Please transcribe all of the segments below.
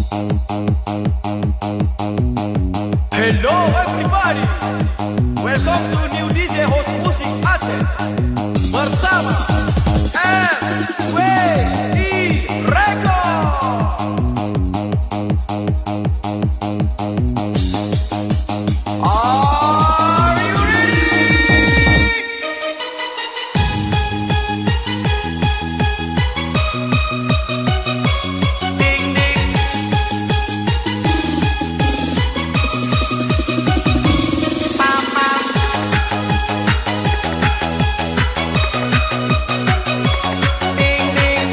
Hello everybody, welcome to New DJ Host Music Aceh bersama SWI Record. Are you ready? Ding ding. Pam pam. Ding ding.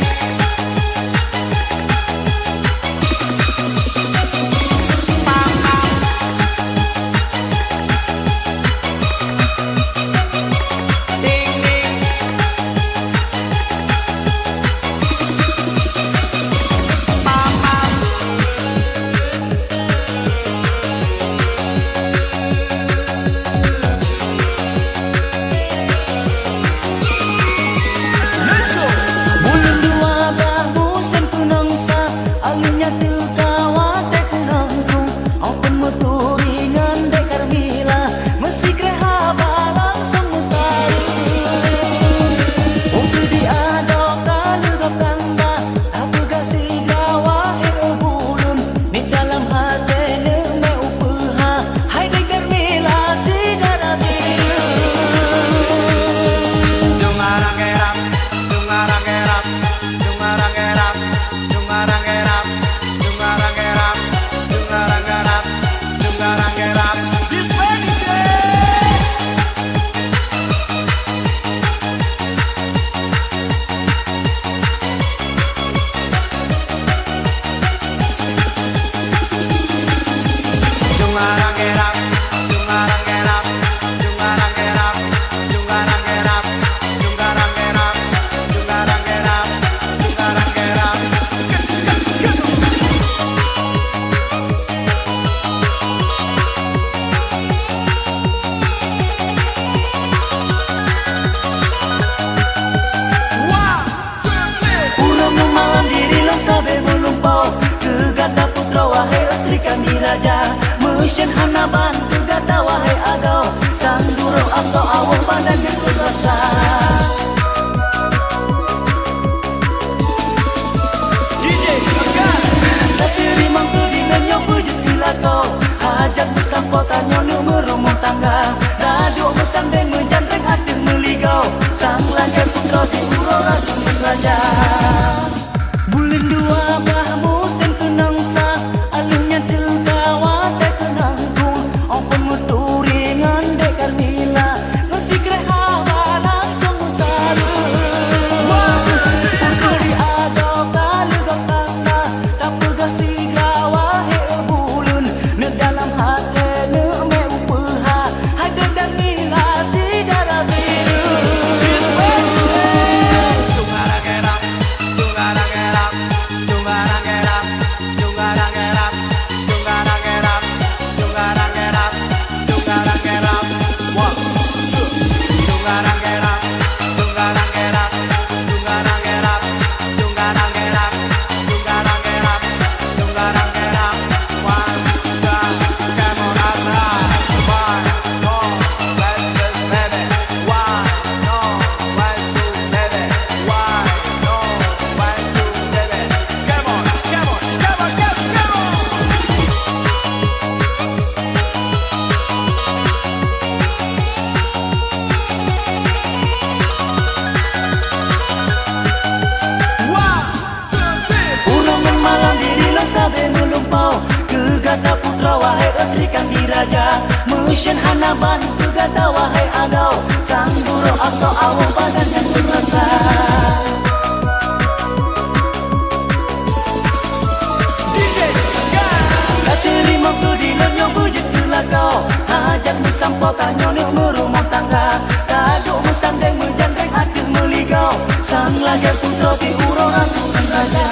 Pam pam. Ding ding. Pam pam. Let's go. Bulan dua dah musim penangsa, anginnya tertawa dek nanggung. Open meturingan dek Carmila, mesti kerehaba langsung mesari. Untuk diadok kalu gapanda, apa kasih gawa bulun. Di dalam hati neme upaha, hai dek Carmila si garabiru. Dungarang gerap, dungarang gerap, dungarang gerap, dungarang gerap, dungarang gerap, dungarang gerap, dungarang gerap. This ready day. Dungarang gerap, dungarang gerap, dungarang gerap, dungarang gerap, dungarang gerap, dungarang gerap, dungarang gerap. One, two, three. Urang memalam diri lang sabi melumpau, Gegata putra wahai Sri Kandi Raja, Mesin Hanaban gegata wahai Agau, Sang Duro aso awal badan yang berasa. DJ Tegar. Tak terima tu dengan yang wujud bila kau hajat bersampo tanya nomor rumah tangga, Raduk bersanding menjanteng hati meligau, Sang Langgar putra si Uro Rasul Raja. Bulan dua bah musim tenangsa, alurnya tertawa dek nanggung. Open meturingan dek Carmila, mesti kerehaba langsung saru. Untuk diadok kalu gapanda, tak pegah si gawa bulun. Ne dalam hati neme upaha, hai dek Carmila si garabiru. Dungarang gerap, dungarang gerap, dungarang gerap, dungarang gerap, dungarang gerap, dungarang gerap, dungarang gerap. One, two. Dungarang gerap, dungarang gerap, dungarang gerap, dungarang gerap, dungarang gerap, dungarang gerap. One, two, come on up high. One, no, let's just baby. One, no, one, two, baby. One, no, one, two, baby. Come on, come on, come on, come on. One, two, three. Urang memalam diri lang sabi melumpau, Gegata putra wahai Sri Kandi Raja, Mesin Hanaban gegata wahai Agau, Sang Duro aso awal badan yang berasa. DJ Tegar. Tak terima tu di yang wujud bila kau hajat bersampo tanya nomor rumah tangga, Raduk bersanding menjanteng hati meligau, Sang Langgar putra si Uro Rasul Raja.